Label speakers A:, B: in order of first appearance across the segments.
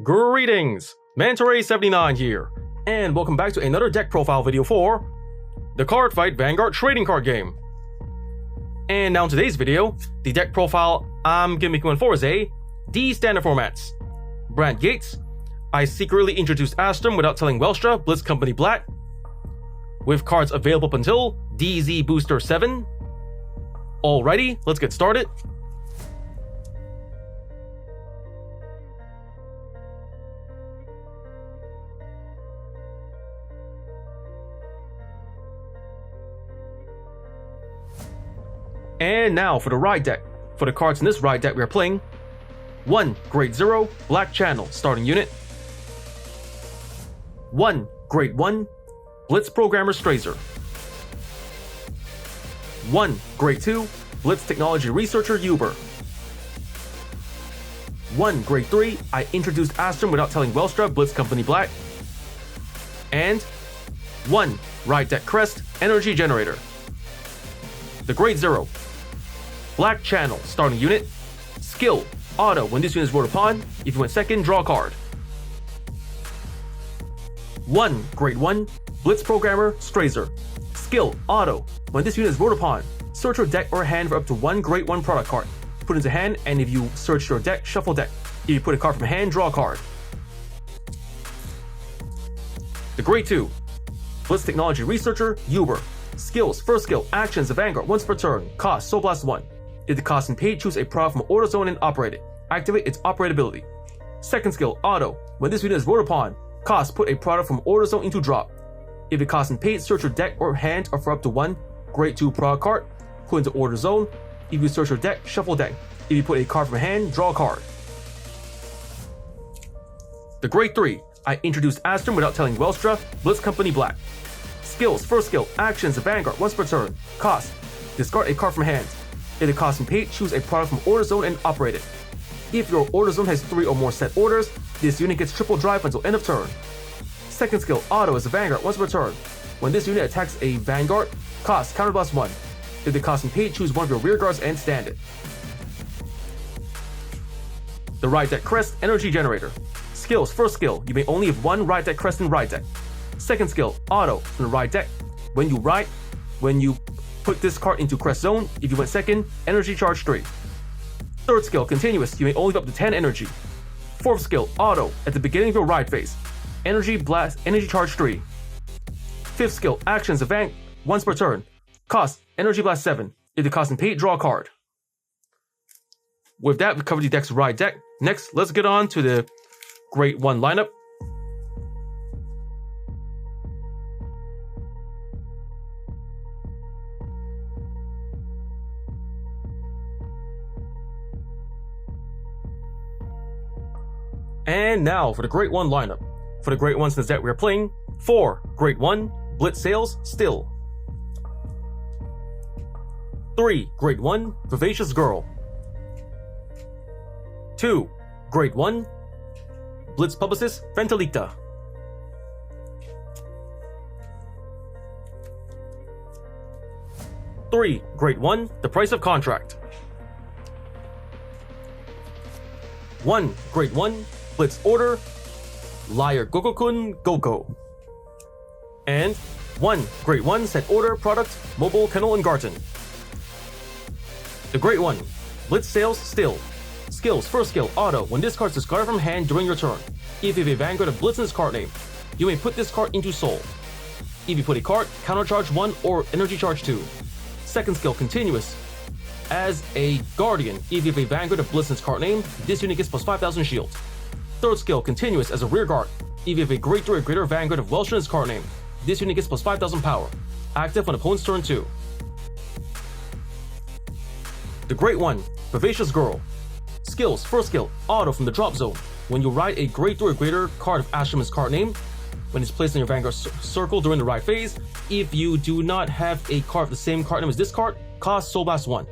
A: Greetings, Mantore79 here, and welcome back to another deck profile video for the Cardfight Vanguard trading card game. And now in today's video, the deck profile I'm gonna be going for is a D standard formats. Brandt Gates, I secretly introduced Asturm without telling Welstra, Blitz Company Black, with cards available up until DZ-BT07. Alrighty, let's get started. And now for the ride deck. For the cards in this ride deck, we are playing 1 Grade 0 Black Channel starting unit, 1 Grade 1 Blitz Programmer Strazer, 1 Grade 2 Blitz Technology Researcher Uber, 1 Grade 3 I introduced Asturm without telling Welstra, Blitz Company Black, and 1 Ride Deck Crest Energy Generator. The Grade 0 Black Channel starting unit, skill, auto, when this unit is rolled upon, if you went second, draw a card. 1 Grade 1 Blitz Programmer Strazer, skill, auto, when this unit is rolled upon, search your deck or hand for up to 1 Grade 1 product card. Put into hand, and if you search your deck, shuffle deck. If you put a card from hand, draw a card. The Grade 2 Blitz Technology Researcher Uber, skills, first skill, actions, the Vanguard, once per turn, cost, Soul Blast 1. If the cost and paid, choose a product from Order Zone and operate it. Activate its operability. Second skill, auto, when this unit is rolled upon, cost, put a product from Order Zone into drop. If the cost and paid, search your deck or hand or for up to 1 Grade 2 product card, put into Order Zone. If you search your deck, shuffle deck. If you put a card from hand, draw a card. The Grade 3 I introduced Asturm without telling Welstra, Blitz Company Black. Skills, first skill, actions, the Vanguard, once per turn, cost, discard a card from hand. If the cost and paid, choose a product from Order Zone and operate it. If your Order Zone has 3 or more set orders, this unit gets triple drive until end of turn. Second skill, auto, is the Vanguard, once per turn. When this unit attacks a Vanguard, cost, counterblast 1. If the cost and paid, choose one of your rear guards and stand it. The Ride Deck Crest Energy Generator. Skills, first skill, you may only have 1 Ride Deck Crest in Ride Deck. Second skill, auto, from the ride deck. When you put this card into Crest Zone, if you went second, energy charge 3. Third skill, continuous, you may only have up to 10 energy. Fourth skill, auto, at the beginning of your ride phase. Energy charge 3. Fifth skill, actions, event, once per turn. Cost, energy blast 7. If the cost and paid, draw a card. With that, we covered the deck's ride deck. Next, let's get on to the Grade 1 lineup. And now for the Grade 1 lineup. For the Grade 1s in this deck, we are playing 4 Grade 1 Blitz Sales Still, 3 Grade 1 Vivacious Girl, 2 Grade 1 Blitz Publicist Ventilita, 3 Grade 1 The Price of Contract, 1 Grade 1 Blitz Order Liar Gokokun Goko, and 1 Grade 1 Set Order Product Mobile Kennel and Garden. The Grade 1 Blitz Sales Still. Skills, first skill, auto, when this card is discarded from hand during your turn. If you have a Vanguard of Blitz in its card name, you may put this card into Soul. If you put a card, counter charge 1 or energy charge 2. Second skill, continuous. As a Guardian, if you have a Vanguard of Blitz in its card name, this unit gets plus 5,000 shield. Third skill, continuous, as a rear guard. If you have a Grade 3 or greater Vanguard of Welstra in its card name, this unit gets plus 5,000 power. Active on opponent's turn 2. The Grade 1 Vivacious Girl. Skills, first skill, auto, from the drop zone. When you ride a Grade 3 or greater card of Asturm's card name, when it's placed in your Vanguard circle during the ride phase, if you do not have a card of the same card name as this card, cost Soul Blast 1.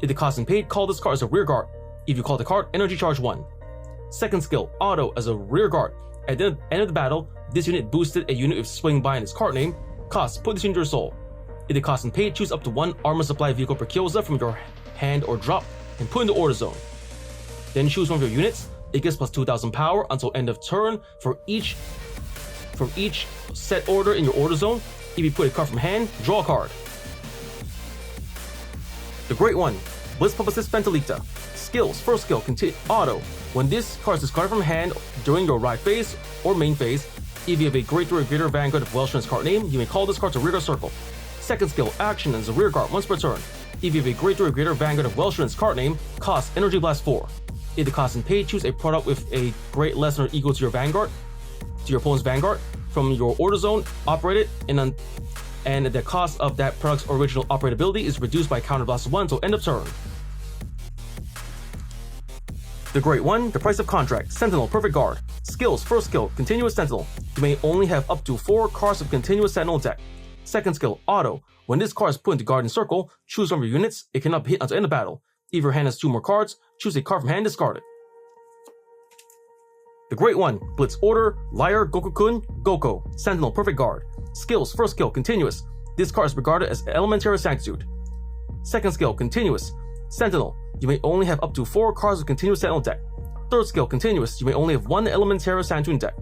A: If the cost and paid, call this card as a rear guard. If you call the card, energy charge 1. Second skill, auto, as a rear guard. At the end of the battle, this unit boosted a unit with swing by in its card name. Cost, put this into your soul. If the cost and paid, choose up to 1 armor supply vehicle per Kyoza from your hand or drop and put into Order Zone. Then choose one of your units, it gets plus 2000 power until end of turn from each set order in your order zone. If you put a card from hand, draw a card. The Great One, Blitz Publicist Pentalita. Skills, first skill, continue auto. When this card is discarded from hand during your ride phase or main phase, if you have a Great or Greater Vanguard of Welstra in its card name, you may call this card to rear guard circle. Second skill, action as a rear guard once per turn. If you have a Great or Greater Vanguard of Welstra in its card name, cost Energy Blast 4. If the cost and pay, choose a product with a great less than or equal to your Vanguard, to your opponent's Vanguard, from your order zone, operate it, and the cost of that product's original operability is reduced by counter blast 1 until end of turn. The Great One, the price of contract, Sentinel, perfect guard. Skills, first skill, continuous sentinel. You may only have up to 4 cards of continuous sentinel deck. Second skill, auto. When this card is put into guard in circle, choose one of your units. It cannot be hit until end of battle. If your hand has 2 more cards, choose a card from hand, discard it. The Great One, Blitz Order, Liar, Gokukun, Goko, Sentinel, perfect guard. Skills, first skill, continuous. This card is regarded as Elementary Sanctitude. Second skill, continuous. Sentinel, you may only have up to 4 cards of continuous sentinel deck. Third skill, continuous, you may only have 1 Elementary Sanctitude deck.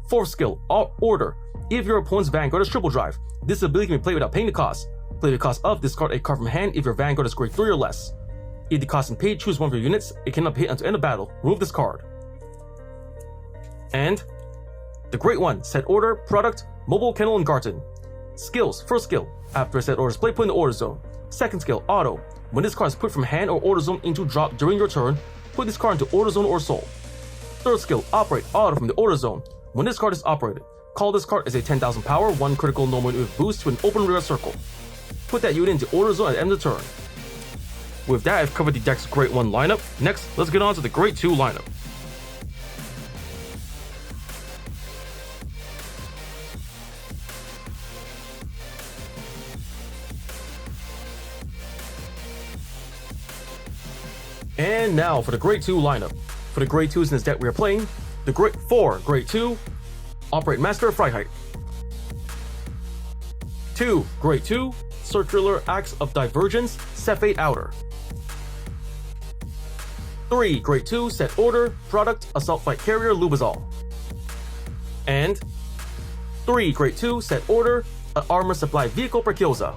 A: Fourth skill, order. If your opponent's Vanguard is triple drive, this ability can be played without paying the cost. Play the cost of, discard a card from hand if your Vanguard is grade 3 or less. If the cost and paid, choose one of your units. It cannot be hit until end of battle. Remove this card. And the Great One, set order, product, mobile, kennel, and garden. Skills, first skill, after a set order is played, put in the order zone. Second skill, auto. When this card is put from hand or order zone into drop during your turn, put this card into order zone or soul. Third skill, operate, auto from the order zone. When this card is operated, call this card as a 10,000 power, 1 critical normal unit boost to an open rear circle. Put that unit into order zone at the end of the turn. With that, I've covered the deck's Great One lineup. Next, let's get on to the Great 2 lineup. And now for the Great 2 lineup. For the Grade 2s in this deck we are playing, the Grade 2, Operate Master of Freiheit. 2, Grade 2, Circular Axe of Divergence, Cephate Outer. 3, Grade 2, Set Order, Product, Assault Fight Carrier, Lubazol. And 3, Grade 2, Set Order, Armor Supply Vehicle, Perkilza.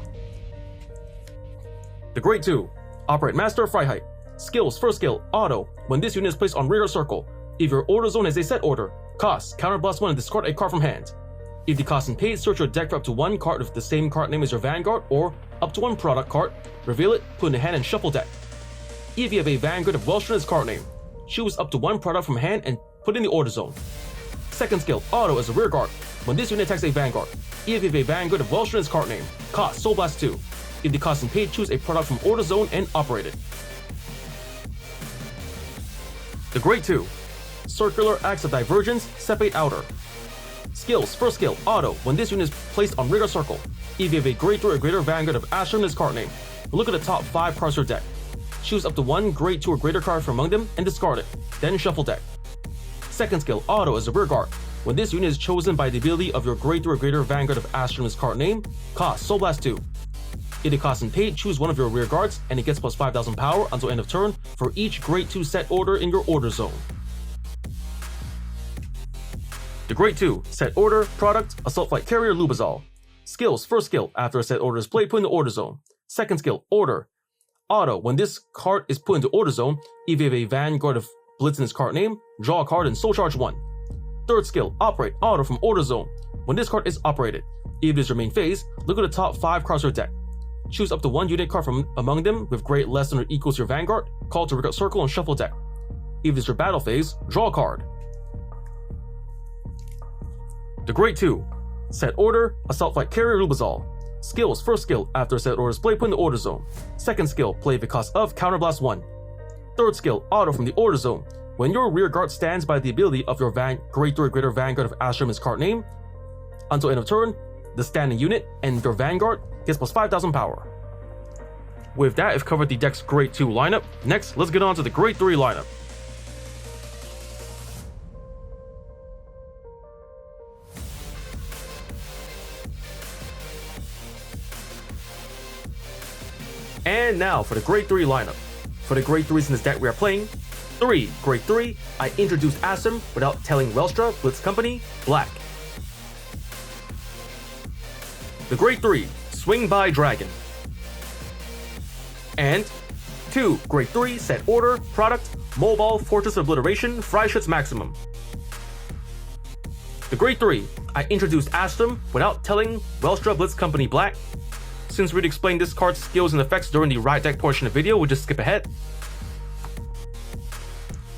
A: The Grade 2, Operate Master of Freiheit. Skills, first skill, auto. When this unit is placed on rear circle, if your order zone is a set order, cost, counter blast 1 and discard a card from hand. If the cost and paid, search your deck for up to 1 card with the same card name as your Vanguard, or up to 1 product card, reveal it, put in the hand and shuffle deck. If you have a Vanguard of Welstra in its card name, choose up to 1 product from hand and put in the order zone. Second skill, auto as a rear guard. When this unit attacks a Vanguard, if you have a Vanguard of Welstra in its card name, cost, Soul Blast 2. If the cost and paid, choose a product from order zone and operate it. The Grade 2, Circular Axe of Divergence, Cephate Outer. Skills, first skill, auto. When this unit is placed on rear circle, if you have a Grade 2 or greater Vanguard of Asturm in its card name, look at the top 5 cards of your deck. Choose up to 1 Grade 2 or greater card from among them and discard it, then shuffle deck. Second skill, auto as a rear guard. When this unit is chosen by the ability of your Grade 2 or greater Vanguard of Asturm in its card name, cost, Soul Blast 2. If the cost and paid, choose one of your rear guards, and it gets plus 5,000 power until end of turn for each Grade 2 set order in your order zone. The Grade 2, Set Order, Product, Assault Fight Carrier, Lubazol. Skills, first skill, after a set order is played, put in the order zone. Second skill, Order. Auto, when this card is put into order zone, if you have a Vanguard of Blitz in its card name, draw a card and Soul Charge 1. Third skill, Operate, Auto from order zone. When this card is operated, if it is your main phase, look at the top 5 cards of your deck. Choose up to 1 unit card from among them with grade less than or equal to your Vanguard, call to rear circle and shuffle deck. If it is your battle phase, draw a card. The Grade 2, Set Order, Assault Fight Carrier, Lubazol. Skills, first skill, after a set order is played, put in the order zone. Second skill, play the cost of Counter Blast 1. Third skill, auto from the order zone. When your rear guard stands by the ability of your Grade 3 or greater Vanguard of Asturm in its card name, until end of turn, the standing unit and your Vanguard gets plus 5,000 power. With that, I've covered the deck's Grade 2 lineup. Next, let's get on to the Grade 3 lineup. And now for the Grade 3 lineup. For the Grade 3s in this deck we are playing, 3, Grade 3, I introduced Asturm without telling Welstra, Blitz Company, black. The Grade 3, Swing by Dragon. And 2, Grade 3, Set Order, Product, Mobile, Fortress of Obliteration, Freischütz Maximum. The Grade 3, I introduced Asturm without telling Welstra, Blitz Company, black. Since we'd explained this card's skills and effects during the Riot Deck portion of the video, we'll just skip ahead.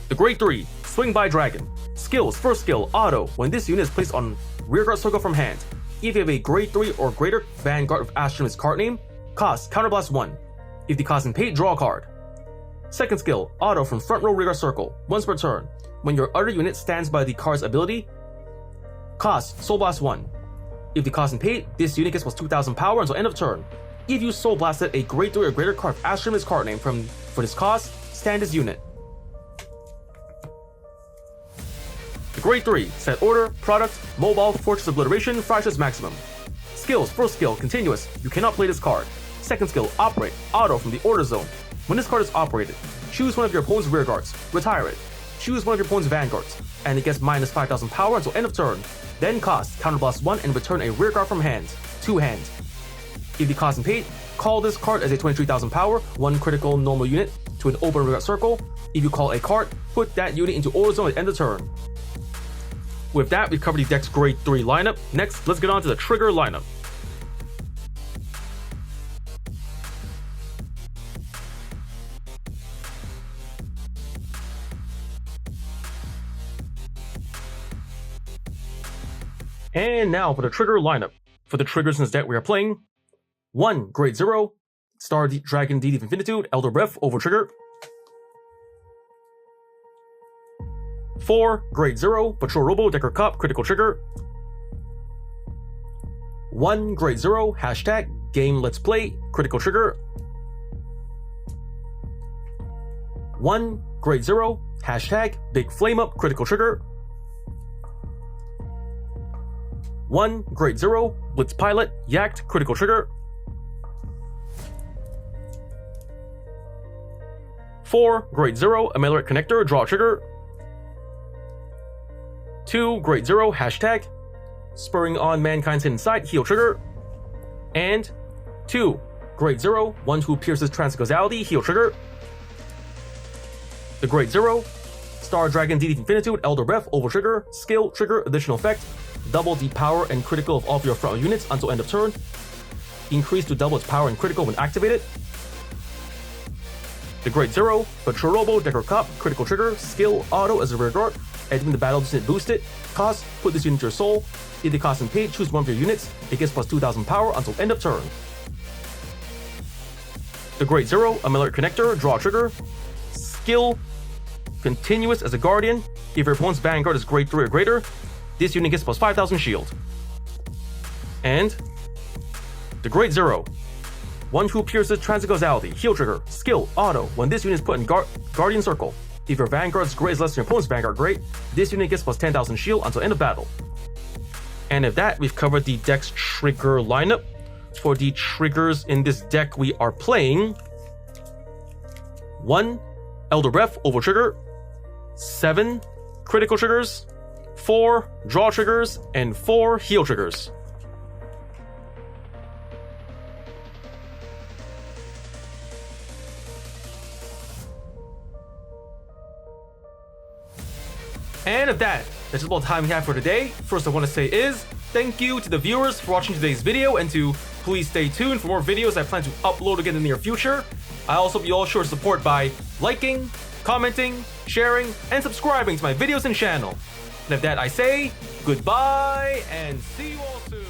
A: The Grade 3, Swing by Dragon. Skills, first skill, auto. When this unit is placed on rearguard circle from hand, if you have a Grade 3 or greater Vanguard of Asturm's card name, cost Counterblast 1. If the cost is paid, draw a card. Second skill, auto from front row rearguard circle, once per turn. When your other unit stands by the card's ability, cost Soul Blast 1. If the cost is paid, this unit gets plus 2000 power until end of turn. If you Soul Blasted a Grade 3 or greater card of Asturm's card name for this cost, stand this unit. The Grade 3, Set Order, Product, Mobile, Fortress of Obliteration, Freischütz Maximum. Skills, first skill, Continuous, you cannot play this card. Second skill, Operate, Auto from the Order Zone. When this card is operated, choose one of your opponent's rearguards, retire it. Choose one of your opponent's vanguards, and it gets minus 5000 power until end of turn. Then cost Counterblast 1 and return a rearguard from hand, 2 hand. If the cost is paid, call this card as a 23,000 power, 1 critical normal unit to an open rearguard circle. If you call a card, put that unit into Order Zone at end of turn. With that, we've covered the deck's Grade 3 lineup. Next, let's get on to the trigger lineup. And now for the trigger lineup. For the triggers in this deck we are playing: 1, Grade 0, Star Dragon Deed of Infinitude, Elder Breath, over trigger. 4, Grade 0, Patrol Robo, Decker Cup, critical trigger. 1, Grade 0, hashtag, Game Let's Play, critical trigger. 1, Grade 0, hashtag, Big Flame Up, critical trigger. 1, Grade 0, Blitz Pilot, Yacht, critical trigger. 4, Grade 0, Amalric Connector, draw trigger. 2, Grade 0, hashtag, Spurring on Mankind's Hidden Side, heal trigger. And 2, Grade 0, One Who Pierces Transcausality, heal trigger. The Grade 0, Star Dragon Deed of Infinitude, Elder Breath, over trigger, skill, trigger, additional effect, double the power and critical of all of your front units until end of turn. Increase to double its power and critical when activated. The Grade 0, Patrol Robo, Decker Cup, critical trigger, skill, auto as a rearguard. Entering the battle unit boosted. Cost, put this unit into your soul. If the cost is paid, choose one of your units. It gets plus 2000 power until end of turn. The Grade 0, Amalric Connector, draw trigger. Skill, Continuous as a guardian. If your opponent's Vanguard is Grade 3 or greater, this unit gets plus 5000 shield. And the Grade 0, One Who Pierces Transcausality, heal trigger, skill, auto. When this unit is put in Guardian Circle, if your Vanguard's grade is less than your opponent's Vanguard grade, this unit gets plus 10,000 shield until end of battle. And with that, we've covered the deck's trigger lineup. For the triggers in this deck, we are playing 1, Elder Breath, over trigger. 7, critical triggers. 4, draw triggers. And 4, heal triggers. And with that, that's about the time we have for today. First I want to say is, thank you to the viewers for watching today's video, and to please stay tuned for more videos I plan to upload again in the near future. I also hope you all show support by liking, commenting, sharing, and subscribing to my videos and channel. And with that I say, goodbye, and see you all soon.